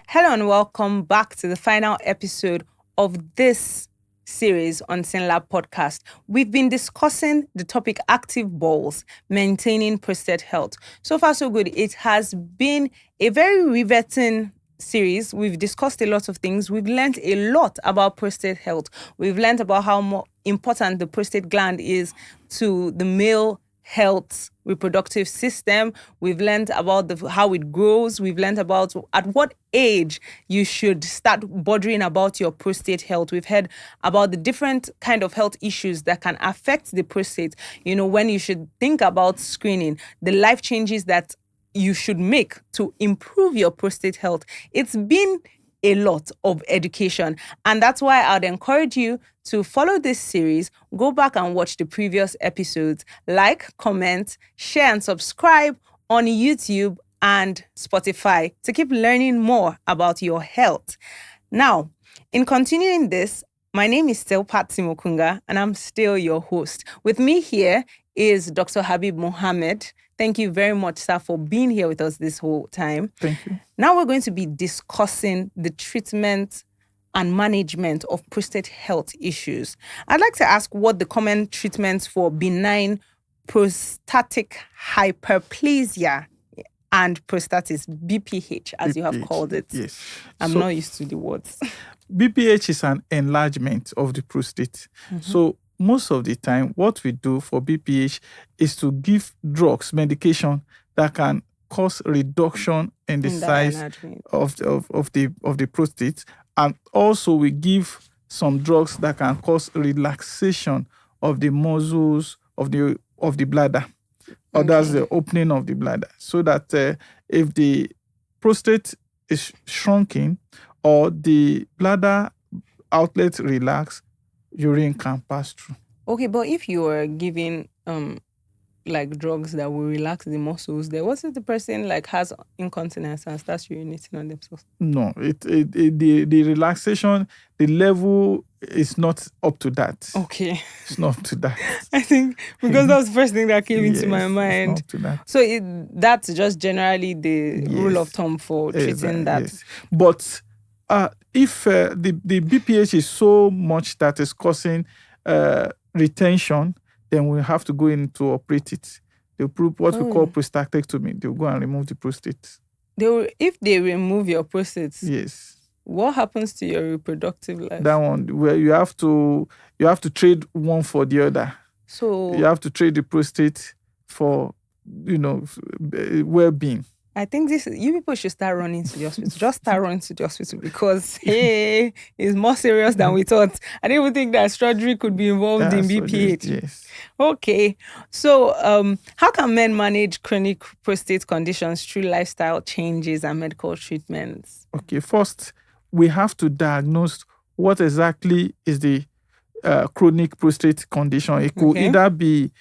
Hello and welcome back to the final episode of this series on SYNLAB podcast. We've been discussing the topic active balls, maintaining prostate health. So far, so good. It has been a very riveting series. We've discussed a lot of things. We've learned a lot about prostate health. We've learned about how more important the prostate gland is to the male health reproductive system. We've learned about how it grows. We've learned about at what age you should start bothering about your prostate health. We've heard about the different kind of health issues that can affect the prostate. You know, when you should think about screening, the life changes that you should make to improve your prostate health. It's been a lot of education. And that's why I'd encourage you to follow this series, go back and watch the previous episodes, like, comment, share, and subscribe on YouTube and Spotify to keep learning more about your health. Now, in continuing this, my name is still Pasty Mokungah, and I'm still your host. With me here is Dr. Habeebu Muhammad. Thank you very much, sir, for being here with us this whole time. Thank you. Now we're going to be discussing the treatment and management of prostate health issues. I'd like to ask what the common treatments for benign prostatic hyperplasia and prostatitis, BPH, as you have called it. Yes. I'm not used to the words. BPH is an enlargement of the prostate. So most of the time, what we do for BPH is to give drugs, medication that can cause reduction in the size of the prostate, and also we give some drugs that can cause relaxation of the muscles of the bladder, or that's the opening of the bladder, so that if the prostate is shrinking or the bladder outlet relax, urine can pass through. Okay, but if you are giving like drugs that will relax the muscles there, what if the person like has incontinence and starts urinating on themselves? No, the relaxation, the level is not up to that. Okay. It's not up to that. I think because that was the first thing that came into my mind. It's not up to that. So that's just generally the rule of thumb for treating that. Yes. But if the BPH is so much that is causing retention, then we have to go in to operate it. They'll put what we call prostatectomy. They'll go and remove the prostate. If they remove your prostate, yes, what happens to your reproductive life? That one, where you have to trade one for the other. So you have to trade the prostate for, well-being. I think you people should start running to the hospital. Just start running to the hospital because, hey, it's more serious than we thought. I didn't even think that surgery could be involved in BPH. Yes. Okay. So how can men manage chronic prostate conditions through lifestyle changes and medical treatments? Okay. First, we have to diagnose what exactly is the chronic prostate condition. It could either be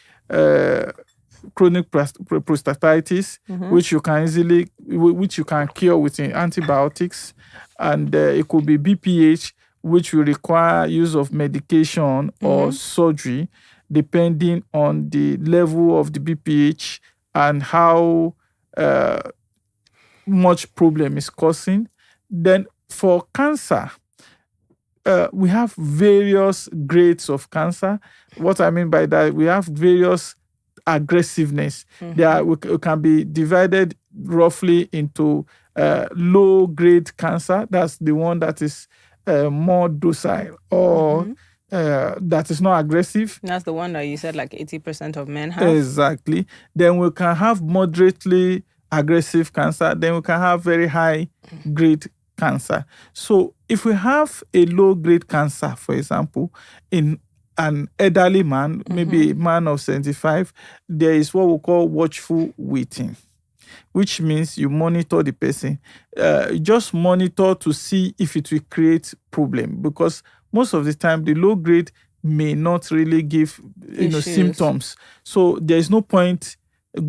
chronic prostatitis, which you can cure with antibiotics, and it could be BPH, which will require use of medication or surgery, depending on the level of the BPH and how much problem is causing. Then for cancer, we have various grades of cancer. What I mean by that, we have various aggressiveness. We can be divided roughly into low-grade cancer. That's the one that is more docile or that is not aggressive. That's the one that you said like 80% of men have. Exactly. Then we can have moderately aggressive cancer. Then we can have very high-grade cancer. So if we have a low-grade cancer, for example, in an elderly man, maybe a man of 75, there is what we call watchful waiting, which means you monitor the person. Just monitor to see if it will create problem, because most of the time the low grade may not really give symptoms. So there is no point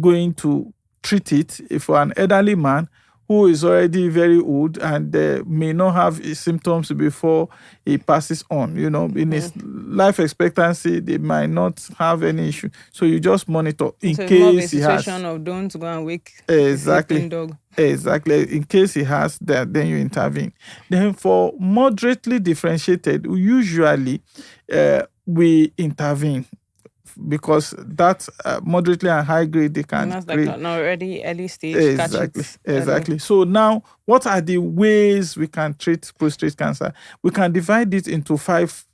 going to treat it for an elderly man who is already very old and may not have symptoms before he passes on. In his life expectancy, they might not have any issue. So you just monitor in So it's more of a case he has. situation of don't go and wake a Exactly. sleeping dog. Exactly. In case he has that, then you intervene. Then for moderately differentiated, usually we intervene because that moderately and high grade they can. And that's like an already early stage. Exactly. Catch it Exactly. So now, what are the ways we can treat prostate cancer? We can divide it into 5,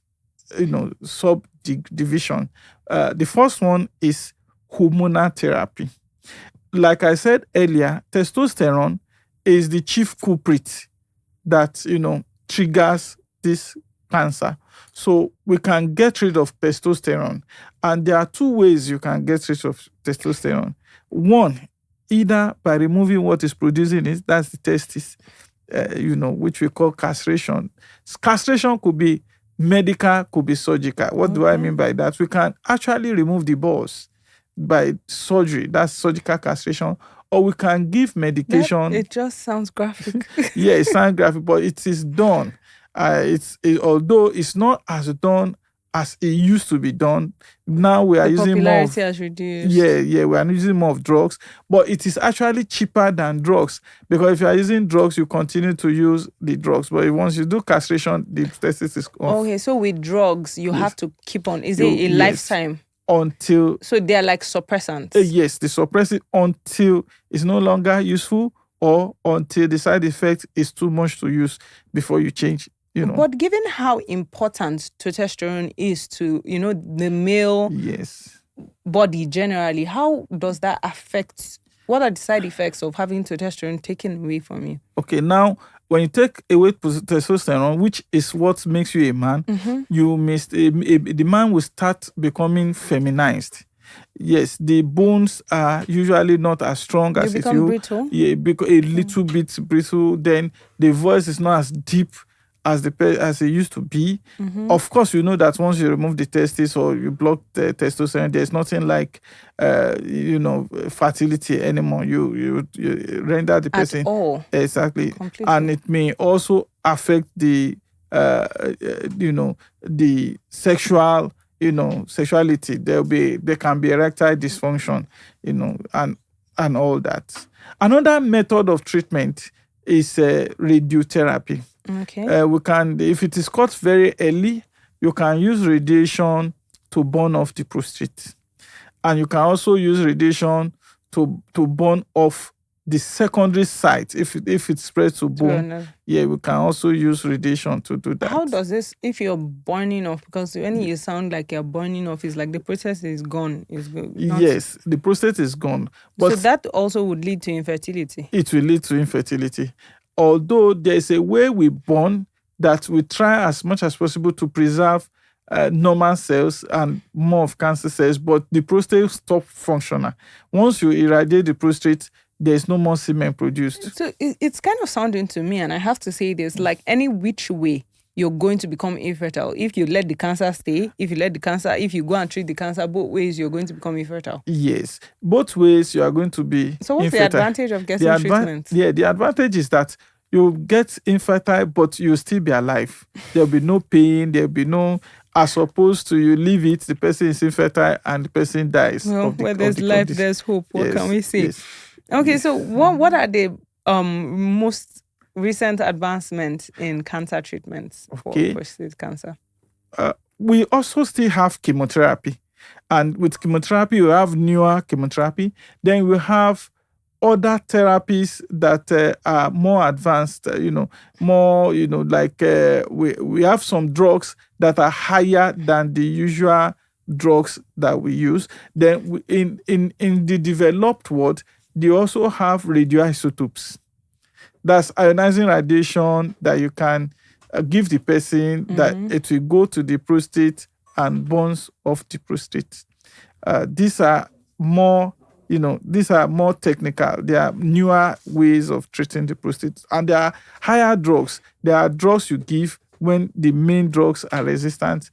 subdivision. The first one is hormonal therapy. Like I said earlier, testosterone is the chief culprit that, triggers this cancer. So we can get rid of testosterone. And there are 2 ways you can get rid of testosterone. One, either by removing what is producing it, that's the testis, which we call castration. Castration could be medical, could be surgical. What do I mean by that? We can actually remove the balls by surgery, that's surgical castration, or we can give medication. It just sounds graphic. Yeah, it sounds graphic, but it is done. Although it's not as done as it used to be done. Now we are using more of, popularity has reduced. Yeah, we are using more of drugs, but it is actually cheaper than drugs, because if you are using drugs, you continue to use the drugs, but once you do castration, the testis is off. Okay, so with drugs, you have to keep on. Is it a lifetime? Until. So they are like suppressants. Yes, they suppress it until it's no longer useful, or until the side effect is too much to use before you change. But given how important testosterone is to, the male body generally, how does that affect? What are the side effects of having testosterone taken away from you? Okay, now when you take away testosterone, which is what makes you a man, the man will start becoming feminized. Yes, the bones are usually not as strong as become brittle. Yeah, because a little bit brittle. Then the voice is not as deep as it used to be. Of course, you know that once you remove the testis or you block the testosterone, there's nothing like fertility anymore. You render the person at all. Exactly. Completely. And it may also affect the the sexual sexuality. There can be erectile dysfunction, and all that. Another method of treatment is radiotherapy. Okay. We can, if it is caught very early, you can use radiation to burn off the prostate, and you can also use radiation to burn off the secondary site if it spreads to bone. Yeah, we can also use radiation to do that. How does this, if you're burning off, because when you sound like you're burning off, it's like the prostate is gone. Yes, the prostate is gone. But so that also would lead to infertility. It will lead to infertility. Although there's a way we burn that we try as much as possible to preserve normal cells and more of cancer cells, but the prostate stops functional. Once you irradiate the prostate, there's no more semen produced. So it's kind of sounding to me, and I have to say this, like any which way you're going to become infertile. If you let the cancer stay, if you go and treat the cancer, both ways you're going to become infertile. Yes, both ways you are going to be So what's infertile. the advantage of getting treatment? Yeah, the advantage is that you get infertile, but you'll still be alive. There'll be no pain, there'll be no, as opposed to you leave it, the person is infertile and the person dies. Well, where there's life, there's hope. What can we say? Yes. Okay, so what are the most recent advancements in cancer treatments for prostate cancer? We also still have chemotherapy. And with chemotherapy, we have newer chemotherapy. Then we have other therapies that are more advanced, we have some drugs that are higher than the usual drugs that we use. Then in the developed world, they also have radioisotopes. That's ionizing radiation that you can give the person, that it will go to the prostate and burns off the prostate. These are more technical. There are newer ways of treating the prostate. And there are higher drugs. There are drugs you give when the main drugs are resistant,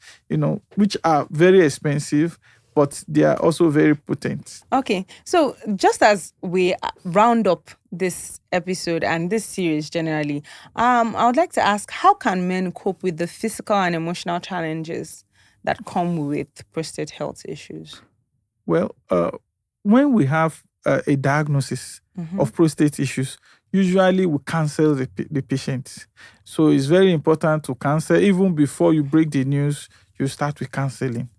which are very expensive. But they are also very potent. Okay. So just as we round up this episode and this series generally, I would like to ask, how can men cope with the physical and emotional challenges that come with prostate health issues? Well, when we have a diagnosis of prostate issues, usually we counsel the patient. So it's very important to counsel. Even before you break the news, you start with counseling.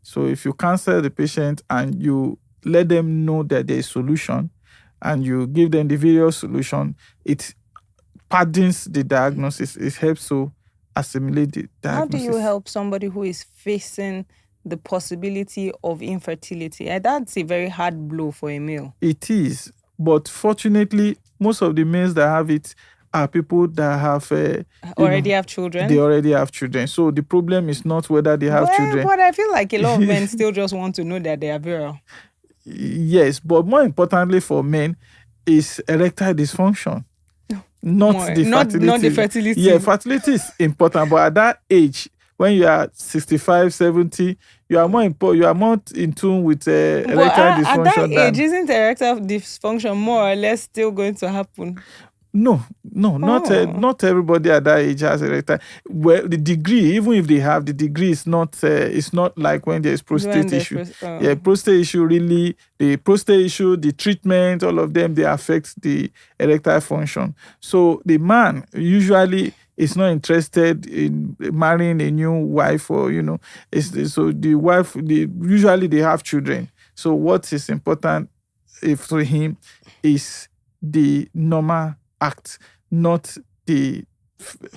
So if you counsel the patient and you let them know that there is solution and you give them the various solution, it pardons the diagnosis. It helps to assimilate the diagnosis. How do you help somebody who is facing the possibility of infertility? That's a very hard blow for a male. It is. But fortunately, most of the males that have it are people that have already have children. They already have children. So the problem is not whether they have children. But I feel like a lot of men still just want to know that they are virile. Yes, but more importantly for men is erectile dysfunction. Not the fertility. Yeah, fertility is important, but at that age, when you are 65, 70, you are more in tune with erectile dysfunction. At that age, isn't erectile dysfunction more or less still going to happen? No, not everybody at that age has erectile. Well, the degree, even if they have, the degree is not like when there's prostate issue. Yeah, prostate issue really, the prostate issue, the treatment, all of them, they affect the erectile function. So the man usually is not interested in marrying a new wife, or so the wife, usually they have children. So what is important for him is the normal act, not the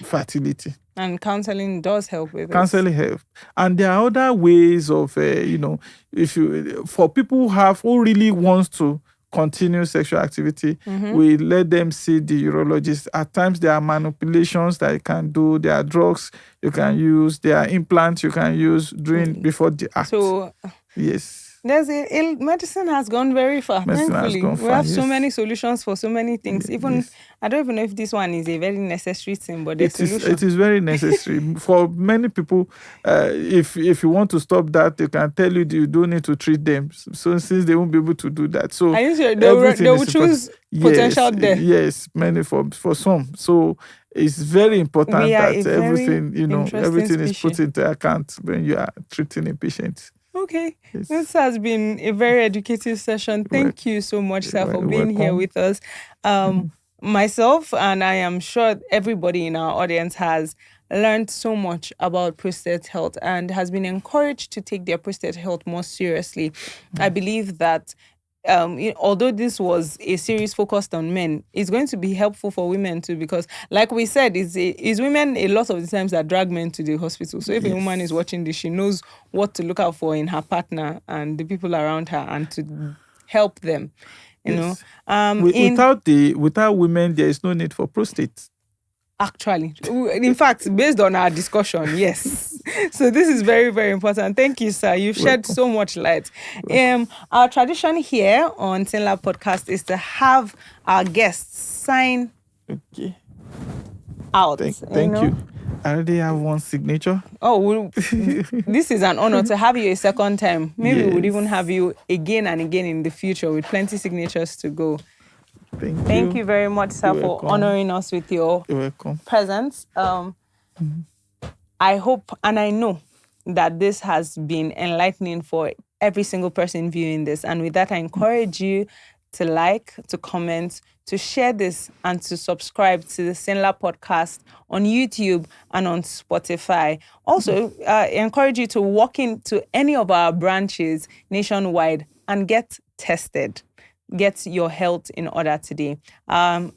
fertility. And counseling does help with counseling help. And there are other ways of for people who really wants to continue sexual activity, we let them see the urologist. At times there are manipulations that you can do, there are drugs you can use, there are implants you can use before the act. So yes. Medicine has gone very far. Thankfully, we have so many solutions for so many things. I don't even know if this one is a very necessary thing, but it is very necessary for many people. If you want to stop that, they can tell you you don't need to treat them. So since they won't be able to do that, so they will choose potential death. Yes, many for some. So it's very important that everything is put into account when you are treating a patient. Okay, yes. This has been a very educative session. Thank you so much, sir, for being here with us. Myself, and I am sure everybody in our audience has learned so much about prostate health and has been encouraged to take their prostate health more seriously. I believe that although this was a series focused on men, it's going to be helpful for women too, because like we said, it's women a lot of the times that drag men to the hospital. So if a woman is watching this, she knows what to look out for in her partner and the people around her and to help them. Without women, there is no need for prostate. Actually, in fact, based on our discussion, yes. So this is very, very important. Thank you, sir. You've shed so much light. Our tradition here on SYNLAB podcast is to have our guests sign out. Thank you. I already have one signature. Oh, this is an honor to have you a second time. Maybe we would even have you again and again in the future with plenty signatures to go. Thank you very much, sir, for honoring us with your presence. I hope and I know that this has been enlightening for every single person viewing this. And with that, I encourage you to like, to comment, to share this, and to subscribe to the SYNLAB podcast on YouTube and on Spotify. Also, I encourage you to walk into any of our branches nationwide and get tested. Get your health in order today. I'll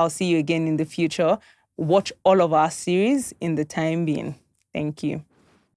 see you again in the future. Watch all of our series in the time being. Thank you.